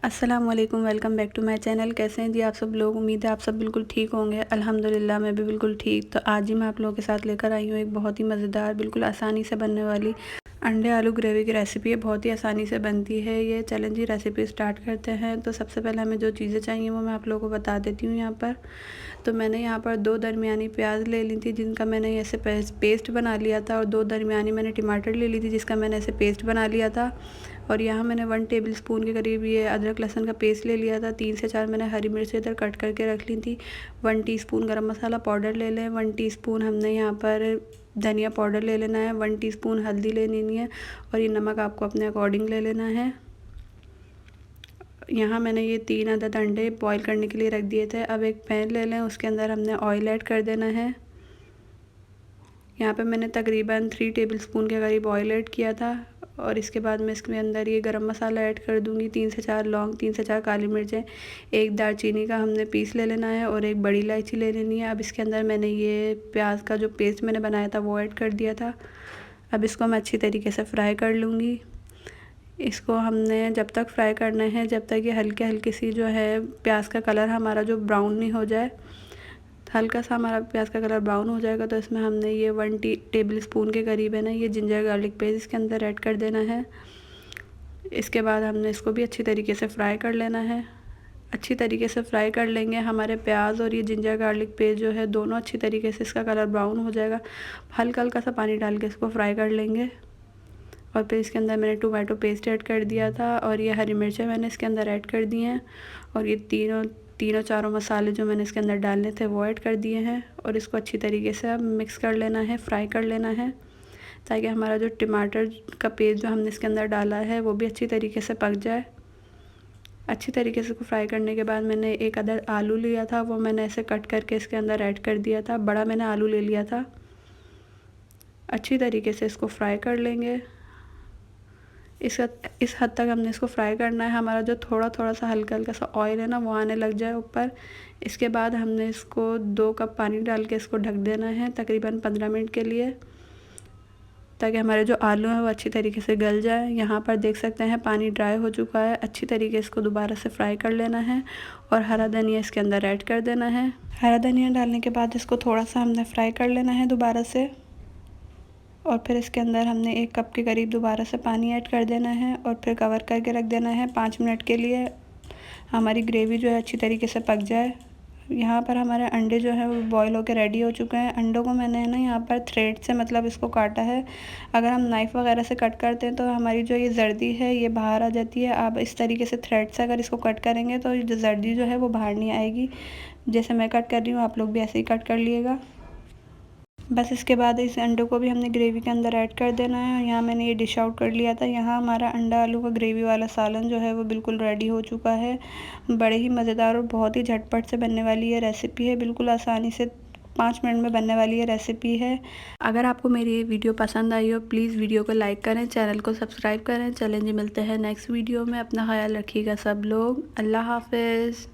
अस्सलाम वालेकुम, welcome back to my channel. कैसे हैं जी आप सब लोग? उम्मीद है आप सब बिल्कुल ठीक होंगे। अल्हम्दुलिल्लाह मैं भी बिल्कुल ठीक। तो आज ही मैं आप लोगों के साथ लेकर आई हूँ एक बहुत ही मज़ेदार, बिल्कुल आसानी से बनने वाली अंडे आलू ग्रेवी की रेसिपी है। बहुत ही आसानी से बनती है ये। चलें जी रेसिपी स्टार्ट करते हैं। तो सबसे पहले हमें जो चीज़ें चाहिए वो मैं आप लोगों को बता देती हूँ यहाँ पर। तो मैंने यहाँ पर 2 दरमियानी प्याज ले ली थी जिनका मैंने ऐसे पेस्ट बना लिया था, और 2 दरमियानी मैंने टमाटर ले ली थी जिसका मैंने ऐसे पेस्ट बना लिया था। और यहाँ मैंने 1 टेबल स्पून के करीब ये अदरक लहसुन का पेस्ट ले लिया था। 3 से 4 मैंने हरी मिर्च इधर कट करके रख ली थी। 1 टीस्पून गरम मसाला पाउडर ले लें। 1 टीस्पून हमने यहाँ पर धनिया पाउडर ले लेना है। 1 टीस्पून हल्दी ले लेनी है, और ये नमक आपको अपने अकॉर्डिंग ले लेना है। यहाँ मैंने ये 3 अदद अंडे बॉईल करने के लिए रख दिए थे। अब एक पैन ले लें, उसके अंदर हमने ऑयल ऐड कर देना है। यहाँ पे मैंने तकरीबन 3 टेबल स्पून के करीब ऑयल ऐड किया था, और इसके बाद मैं इसके अंदर ये गरम मसाला ऐड कर दूँगी। 3 से 4 लौंग, 3 से 4 काली मिर्चें, 1 दालचीनी का हमने पीस ले लेना है, और 1 बड़ी इलायची ले लेनी है। अब इसके अंदर मैंने ये प्याज का जो पेस्ट मैंने बनाया था वो ऐड कर दिया था। अब इसको मैं अच्छी तरीके से फ्राई कर लूँगी। इसको हमने जब तक फ्राई करना है जब तक ये हल्के हल्की सी जो है प्याज का कलर हमारा जो ब्राउन नहीं हो जाए। हल्का सा हमारा प्याज का कलर ब्राउन हो जाएगा तो इसमें हमने ये 1 टेबल स्पून के करीब है ना ये जिंजर गार्लिक पेस्ट इसके अंदर ऐड कर देना है। इसके बाद हमने इसको भी अच्छी तरीके से फ्राई कर लेना है। अच्छी तरीके से फ्राई कर लेंगे, हमारे प्याज और ये जिंजर गार्लिक पेस्ट जो है दोनों अच्छी तरीके से इसका कलर ब्राउन हो जाएगा। हल्का हल्का सा पानी डाल के इसको फ्राई कर लेंगे। और फिर इसके अंदर मैंने टोमेटो पेस्ट ऐड कर दिया था, और ये हरी मिर्चें मैंने इसके अंदर ऐड कर दी हैं, और ये तीनों चारों मसाले जो मैंने इसके अंदर डालने थे वो ऐड कर दिए हैं। और इसको अच्छी तरीके से अब मिक्स कर लेना है, फ्राई कर लेना है, ताकि हमारा जो टमाटर का पेस्ट जो हमने इसके अंदर डाला है वो भी अच्छी तरीके से पक जाए। अच्छी तरीके से इसको फ्राई करने के बाद मैंने एक अदर आलू लिया था, वो मैंने ऐसे कट करके इसके अंदर ऐड कर दिया था। बड़ा मैंने आलू ले लिया था। अच्छी तरीके से इसको फ्राई कर लेंगे। इस हद तक हमने इसको फ्राई करना है। हमारा जो थोड़ा थोड़ा सा हल्का हल्का सा ऑयल है ना वो आने लग जाए ऊपर। इसके बाद हमने इसको 2 कप पानी डाल के इसको ढक देना है तकरीबन 15 मिनट के लिए, ताकि हमारे जो आलू हैं वो अच्छी तरीके से गल जाए। यहाँ पर देख सकते हैं पानी ड्राई हो चुका है। अच्छी तरीके से इसको दोबारा से फ्राई कर लेना है, और हरा धनिया इसके अंदर ऐड कर देना है। हरा धनिया डालने के बाद इसको थोड़ा सा हमने फ्राई कर लेना है दोबारा से, और फिर इसके अंदर हमने 1 कप के करीब दोबारा से पानी ऐड कर देना है, और फिर कवर करके रख देना है 5 मिनट के लिए। हमारी ग्रेवी जो है अच्छी तरीके से पक जाए। यहाँ पर हमारे अंडे जो है वो बॉईल होकर रेडी हो चुके हैं। अंडों को मैंने ना यहाँ पर थ्रेड से मतलब इसको काटा है। अगर हम नाइफ़ वगैरह से कट करते हैं तो हमारी जो ये जर्दी है ये बाहर आ जाती है। आप इस तरीके से थ्रेड से अगर इसको कट करेंगे तो जो जर्दी जो है वो बाहर नहीं आएगी। जैसे मैं कट कर रही हूँ आप लोग भी ऐसे ही कट कर लिएगा। बस इसके बाद इस अंडे को भी हमने ग्रेवी के अंदर ऐड कर देना है। यहाँ मैंने ये डिश आउट कर लिया था। यहाँ हमारा अंडा आलू का ग्रेवी वाला सालन जो है वो बिल्कुल रेडी हो चुका है। बड़े ही मज़ेदार और बहुत ही झटपट से बनने वाली ये रेसिपी है। बिल्कुल आसानी से 5 मिनट में बनने वाली ये रेसिपी है। अगर आपको मेरी ये वीडियो पसंद आई हो प्लीज़ वीडियो को लाइक करें, चैनल को सब्सक्राइब करें। चलें जी मिलते हैं नेक्स्ट वीडियो में। अपना ख्याल रखिएगा सब लोग। अल्लाह हाफ़िज़।